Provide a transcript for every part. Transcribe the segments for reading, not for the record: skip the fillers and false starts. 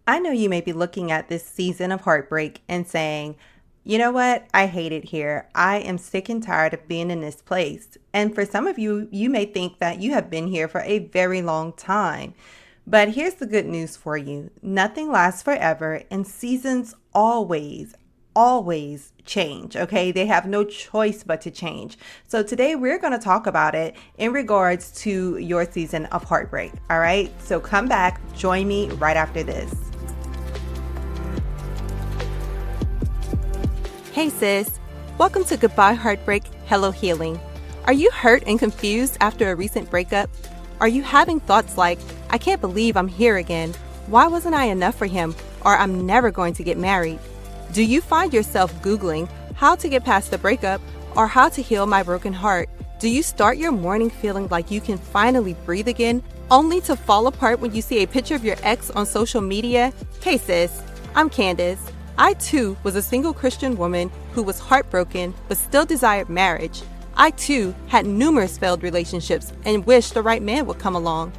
I know you may be looking at this season of heartbreak and saying, you know what? I hate it here. I am sick and tired of being in this place. And for some of you, you may think that you have been here for a very long time. But here's the good news for you. Nothing lasts forever, and seasons always change, okay? They have no choice but to change. So today we're going to talk about it in regards to your season of heartbreak, all right? So come back, join me right after this. Hey sis, welcome to Goodbye Heartbreak, Hello Healing. Are you hurt and confused after a recent breakup? Are you having thoughts like, I can't believe I'm here again. Why wasn't I enough for him? Or I'm never going to get married? Do you find yourself Googling how to get past the breakup or how to heal my broken heart? Do you start your morning feeling like you can finally breathe again, only to fall apart when you see a picture of your ex on social media? Hey sis, I'm Candace. I too was a single Christian woman who was heartbroken but still desired marriage. I too had numerous failed relationships and wished the right man would come along.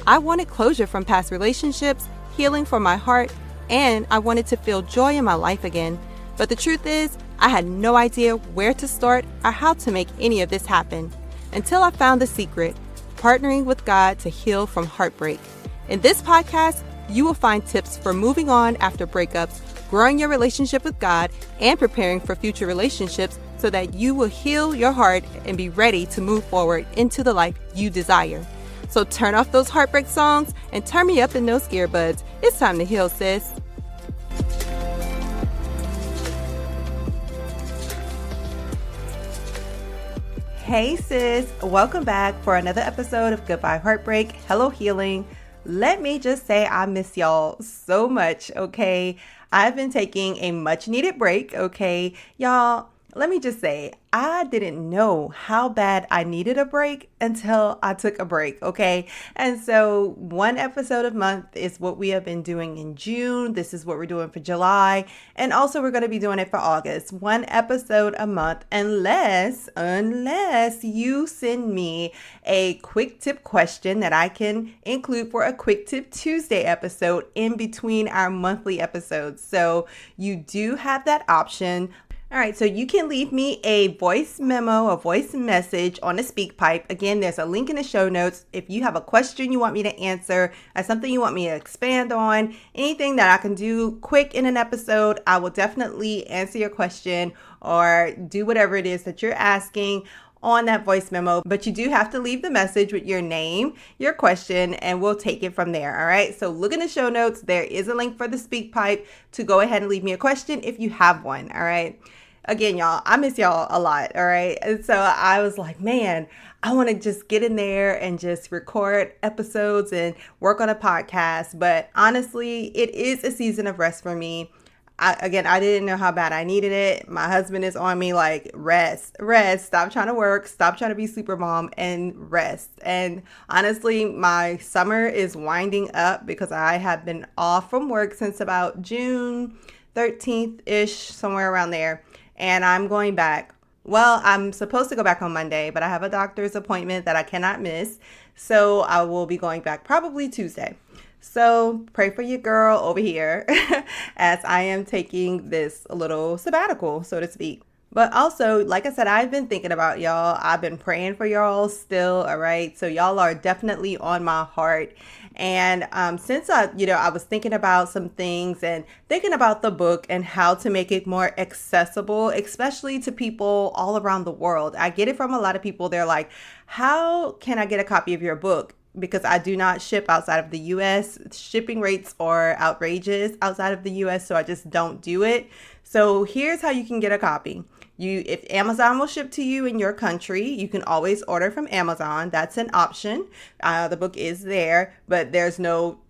I wanted closure from past relationships, healing for my heart, and I wanted to feel joy in my life again. But the truth is, I had no idea where to start or how to make any of this happen until I found the secret, partnering with God to heal from heartbreak. In this podcast, you will find tips for moving on after breakups, growing your relationship with God, and preparing for future relationships so that you will heal your heart and be ready to move forward into the life you desire. So turn off those heartbreak songs and turn me up in those earbuds. It's time to heal, sis. Hey sis, welcome back for another episode of Goodbye Heartbreak, Hello Healing. Let me just say I miss y'all so much, okay? I've been taking a much needed break, okay? Y'all, let me just say, I didn't know how bad I needed a break until I took a break, okay? And so one episode a month is what we have been doing in June. This is what we're doing for July. And also we're going to be doing it for August. One episode a month unless you send me a quick tip question that I can include for a quick tip Tuesday episode in between our monthly episodes. So you do have that option. All right, so you can leave me a voice memo, a voice message on the SpeakPipe. Again, there's a link in the show notes. If you have a question you want me to answer, or something you want me to expand on, anything that I can do quick in an episode, I will definitely answer your question or do whatever it is that you're asking on that voice memo. But you do have to leave the message with your name, your question, and we'll take it from there. All right. So look in the show notes. There is a link for the SpeakPipe to go ahead and leave me a question if you have one. All right. Again, y'all, I miss y'all a lot. All right. And so I was like, man, I want to just get in there and just record episodes and work on a podcast. But honestly, it is a season of rest for me. I didn't know how bad I needed it. My husband is on me like, rest, stop trying to work, stop trying to be super mom, and rest. And honestly, my summer is winding up because I have been off from work since about June 13th-ish, somewhere around there. And I'm going back. Well, I'm supposed to go back on Monday, but I have a doctor's appointment that I cannot miss. So I will be going back probably Tuesday. So pray for your girl over here as I am taking this little sabbatical, so to speak. But also, like I said, I've been thinking about y'all. I've been praying for y'all still, all right? So y'all are definitely on my heart. And since I was thinking about some things and thinking about the book and how to make it more accessible, especially to people all around the world. I get it from a lot of people. They're like, how can I get a copy of your book? Because I do not ship outside of the U.S. Shipping rates are outrageous outside of the U.S., so I just don't do it. So here's how you can get a copy. If Amazon will ship to you in your country, you can always order from Amazon. That's an option. The book is there, but there's no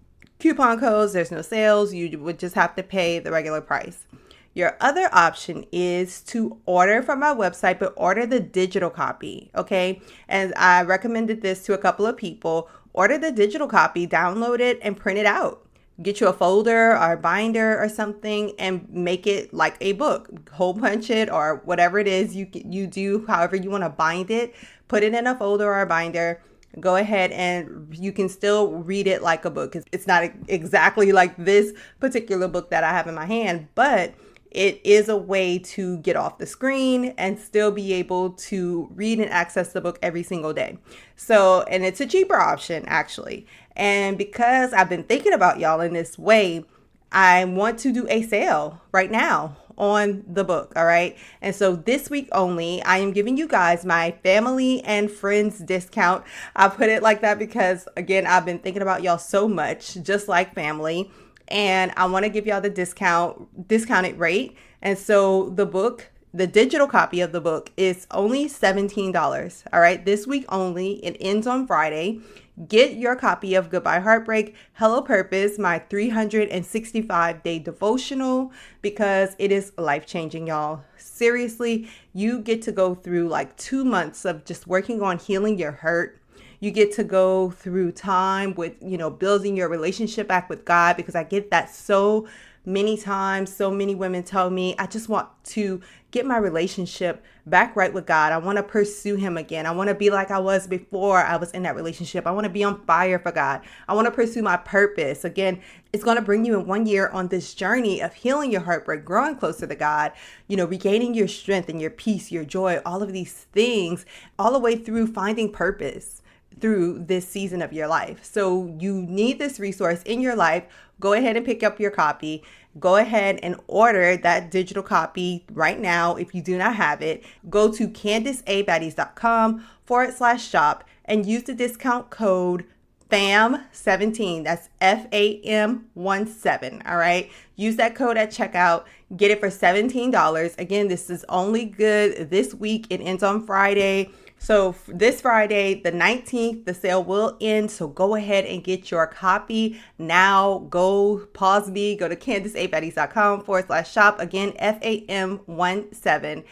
coupon codes. There's no sales. You would just have to pay the regular price. Your other option is to order from my website, but order the digital copy, okay? And I recommended this to a couple of people. Order the digital copy, download it, and print it out. Get you a folder or a binder or something and make it like a book. Hole punch it or whatever it is you do, however you want to bind it. Put it in a folder or a binder. go ahead and you can still read it like a book. It's not exactly like this particular book that I have in my hand, but it is a way to get off the screen and still be able to read and access the book every single day. So, and it's a cheaper option actually. And because I've been thinking about y'all in this way, I want to do a sale right now on the book. All right. And so this week only, I am giving you guys my family and friends discount. I put it like that because, again, I've been thinking about y'all so much, just like family. And I want to give y'all the discounted rate. And so the book, the digital copy of the book is only $17. All right. This week only. It ends on Friday. Get your copy of Goodbye Heartbreak, Hello Purpose, my 365-day devotional, because it is life-changing, y'all. Seriously, you get to go through like 2 months of just working on healing your hurt. You get to go through time with, building your relationship back with God, because I get that so many times. So many women tell me, I just want to get my relationship back right with God. I want to pursue him again. I want to be like I was before I was in that relationship. I want to be on fire for God. I want to pursue my purpose. Again, it's going to bring you in 1 year on this journey of healing your heartbreak, growing closer to God, regaining your strength and your peace, your joy, all of these things, all the way through finding purpose through this season of your life. So you need this resource in your life. Go ahead and pick up your copy. Go ahead and order that digital copy right now. If you do not have it, go to CandiceABaddies.com/shop and use the discount code FAM17. That's FAM17. All right. Use that code at checkout. Get it for $17. Again, this is only good this week. It ends on Friday. So this Friday, the 19th, the sale will end. So go ahead and get your copy now. Go pause me. Go to CandiceABaddies.com/shop. Again, FAM17,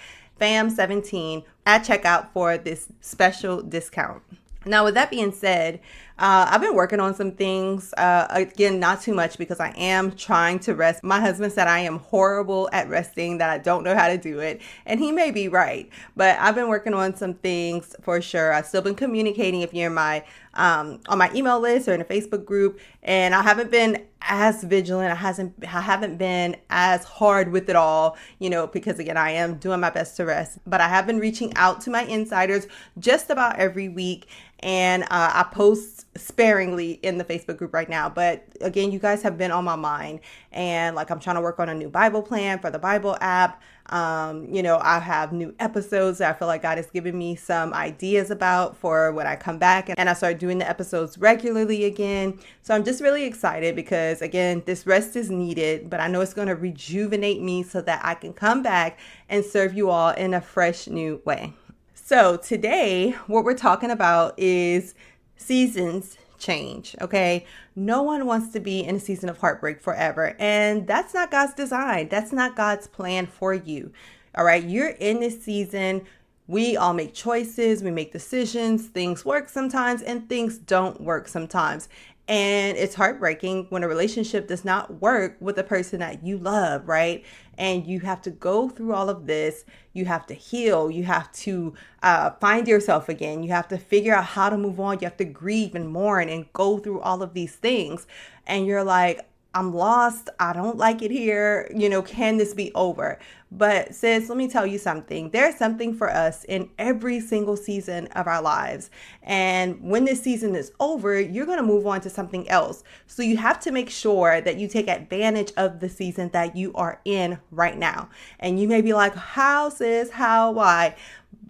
FAM17 at checkout for this special discount. Now, with that being said, I've been working on some things, again, not too much because I am trying to rest. My husband said I am horrible at resting, that I don't know how to do it. And he may be right, but I've been working on some things for sure. I've still been communicating if you're in my, on my email list or in a Facebook group, and I haven't been as vigilant. I haven't been as hard with it all, because again, I am doing my best to rest, but I have been reaching out to my insiders just about every week. And I post sparingly in the Facebook group right now. But again, you guys have been on my mind. And I'm trying to work on a new Bible plan for the Bible app. I have new episodes that I feel like God has given me some ideas about for when I come back. And I start doing the episodes regularly again. So I'm just really excited because, again, this rest is needed. But I know it's going to rejuvenate me so that I can come back and serve you all in a fresh new way. So today, what we're talking about is seasons change, okay? No one wants to be in a season of heartbreak forever, and that's not God's design. That's not God's plan for you, all right? You're in this season. We all make choices. We make decisions. Things work sometimes, and things don't work sometimes. And it's heartbreaking when a relationship does not work with the person that you love, right? And you have to go through all of this. You have to heal. You have to find yourself again. You have to figure out how to move on. You have to grieve and mourn and go through all of these things. And you're like, I'm lost. I don't like it here. Can this be over? But sis, let me tell you something. There's something for us in every single season of our lives. And when this season is over, you're going to move on to something else. So you have to make sure that you take advantage of the season that you are in right now. And you may be like, how, sis? How? Why?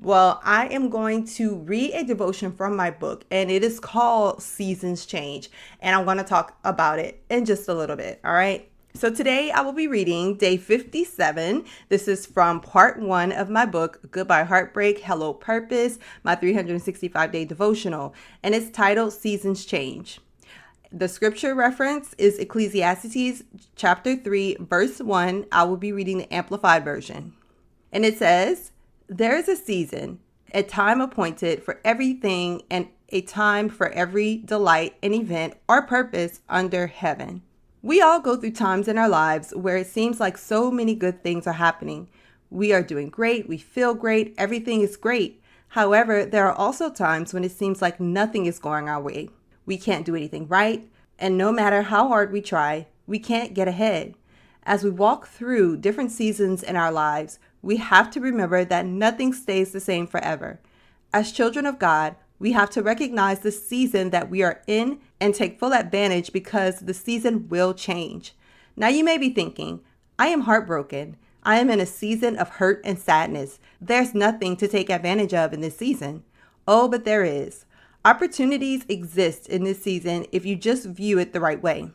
Well, I am going to read a devotion from my book, and it is called Seasons Change, and I'm going to talk about it in just a little bit, all right? So today I will be reading day 57. This is from part 1 of my book, Goodbye Heartbreak, Hello Purpose, my 365-day devotional, and it's titled Seasons Change. The scripture reference is Ecclesiastes chapter 3, verse 1. I will be reading the Amplified version, and it says, "There is a season, a time appointed for everything, and a time for every delight and event or purpose under heaven." We all go through times in our lives where it seems like so many good things are happening. We are doing great. We feel great. Everything is great. However, there are also times when it seems like nothing is going our way. We can't do anything right, and no matter how hard we try, we can't get ahead. As we walk through different seasons in our lives, we have to remember that nothing stays the same forever. As children of God, we have to recognize the season that we are in and take full advantage because the season will change. Now you may be thinking, I am heartbroken. I am in a season of hurt and sadness. There's nothing to take advantage of in this season. Oh, but there is. Opportunities exist in this season if you just view it the right way.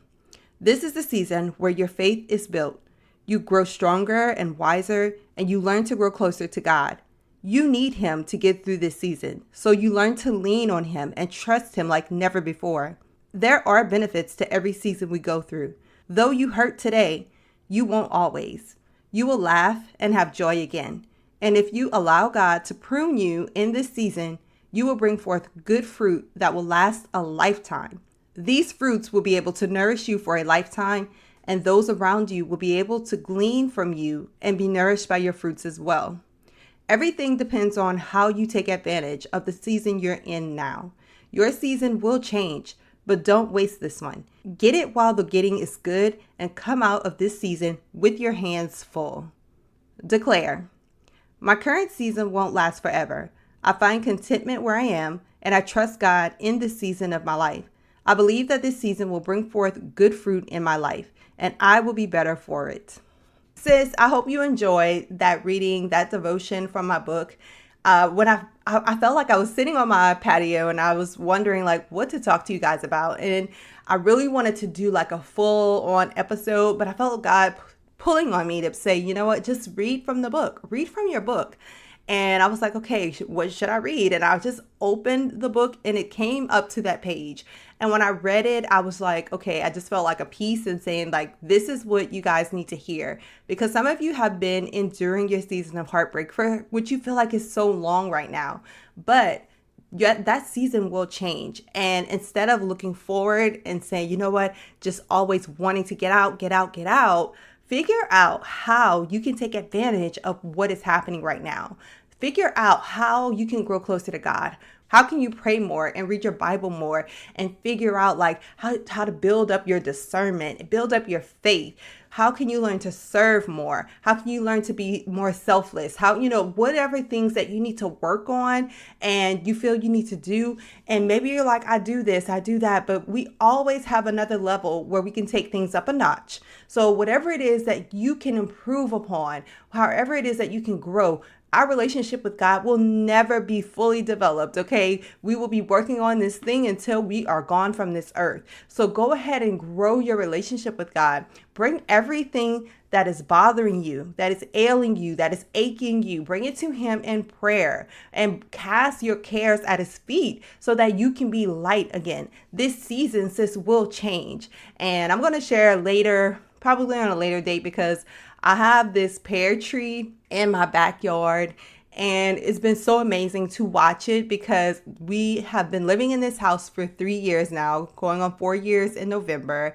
This is the season where your faith is built. You grow stronger and wiser, and you learn to grow closer to God. You need Him to get through this season, so you learn to lean on Him and trust Him like never before. There are benefits to every season we go through. Though you hurt today, you won't always. You will laugh and have joy again. And if you allow God to prune you in this season, you will bring forth good fruit that will last a lifetime. These fruits will be able to nourish you for a lifetime, and those around you will be able to glean from you and be nourished by your fruits as well. Everything depends on how you take advantage of the season you're in now. Your season will change, but don't waste this one. Get it while the getting is good and come out of this season with your hands full. Declare, my current season won't last forever. I find contentment where I am, and I trust God in this season of my life. I believe that this season will bring forth good fruit in my life, and I will be better for it. Sis, I hope you enjoyed that reading, that devotion from my book. When I felt like I was sitting on my patio and I was wondering like what to talk to you guys about. And I really wanted to do like a full on episode, but I felt God pulling on me to say, you know what, just read from the book, read from your book. And I was like, okay, what should I read? And I just opened the book and it came up to that page. And when I read it, I was like, okay, I just felt like a peace in saying like, this is what you guys need to hear. Because some of you have been enduring your season of heartbreak for which you feel like is so long right now. But yet that season will change. And instead of looking forward and saying, you know what, just always wanting to get out, figure out how you can take advantage of what is happening right now. Figure out how you can grow closer to God. How can you pray more and read your Bible more and figure out like how to build up your discernment, build up your faith? How can you learn to serve more? How can you learn to be more selfless? How, whatever things that you need to work on and you feel you need to do. And maybe you're like, I do this, I do that, but we always have another level where we can take things up a notch. So whatever it is that you can improve upon, however it is that you can grow, our relationship with God will never be fully developed, okay? We will be working on this thing until we are gone from this earth. So go ahead and grow your relationship with God. Bring everything that is bothering you, that is ailing you, that is aching you, bring it to Him in prayer and cast your cares at His feet so that you can be light again. This season, sis, will change. And I'm going to share later, probably on a later date, because I have this pear tree in my backyard and it's been so amazing to watch it because we have been living in this house for 3 years now, going on 4 years in November.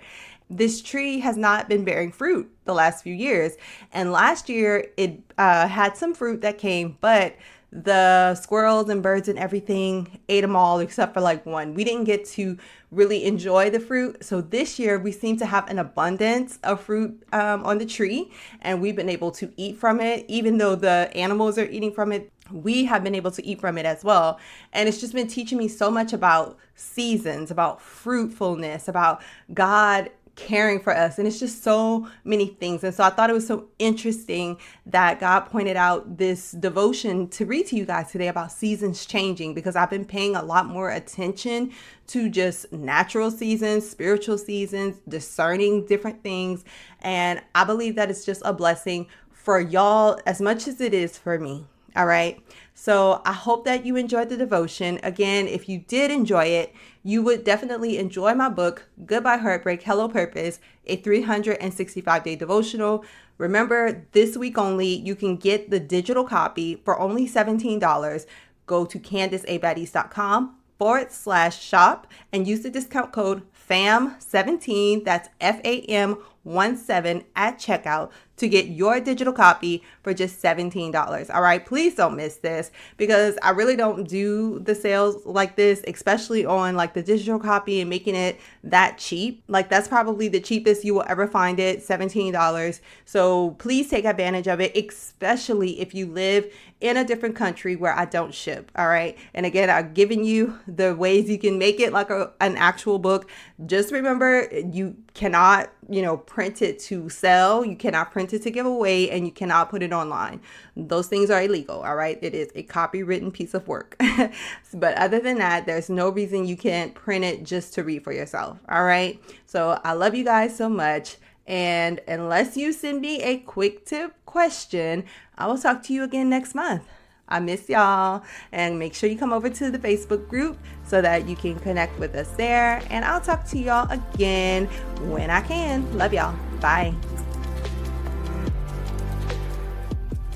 This tree has not been bearing fruit the last few years. And last year it had some fruit that came, but the squirrels and birds and everything ate them all except for like one. We didn't get to really enjoy the fruit. So this year we seem to have an abundance of fruit on the tree, and we've been able to eat from it. Even though the animals are eating from it, we have been able to eat from it as well. And it's just been teaching me so much about seasons, about fruitfulness, about God caring for us. And it's just so many things. And so I thought it was so interesting that God pointed out this devotion to read to you guys today about seasons changing, because I've been paying a lot more attention to just natural seasons, spiritual seasons, discerning different things. And I believe that it's just a blessing for y'all as much as it is for me. All right. So I hope that you enjoyed the devotion. Again, if you did enjoy it, you would definitely enjoy my book, Goodbye Heartbreak, Hello Purpose, a 365-day devotional. Remember, this week only, you can get the digital copy for only $17. Go to CandiceABaddies.com/shop and use the discount code FAM17, that's FAM 17 at checkout to get your digital copy for just $17. All right, please don't miss this because I really don't do the sales like this, especially on like the digital copy and making it that cheap. Like that's probably the cheapest you will ever find it, $17. So please take advantage of it, especially if you live in a different country where I don't ship. All right. And again, I've given you the ways you can make it like an actual book. Just remember, you cannot, print it to sell. You cannot print it to give away, and you cannot put it online. Those things are illegal. All right. It is a copywritten piece of work. But other than that, there's no reason you can't print it just to read for yourself. All right. So I love you guys so much. And unless you send me a quick tip question, I will talk to you again next month. I miss y'all, and make sure you come over to the Facebook group so that you can connect with us there. And I'll talk to y'all again when I can. Love y'all. Bye.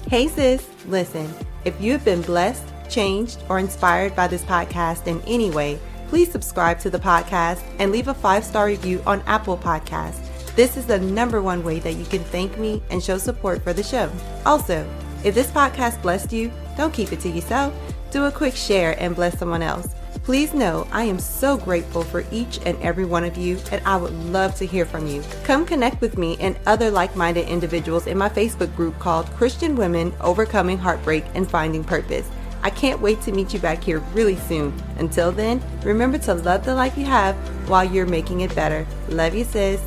Hey sis, listen, if you've been blessed, changed, or inspired by this podcast in any way, please subscribe to the podcast and leave a 5-star review on Apple Podcasts. This is the #1 way that you can thank me and show support for the show. Also, if this podcast blessed you, don't keep it to yourself. Do a quick share and bless someone else. Please know I am so grateful for each and every one of you, and I would love to hear from you. Come connect with me and other like-minded individuals in my Facebook group called Christian Women Overcoming Heartbreak and Finding Purpose. I can't wait to meet you back here really soon. Until then, remember to love the life you have while you're making it better. Love you, sis.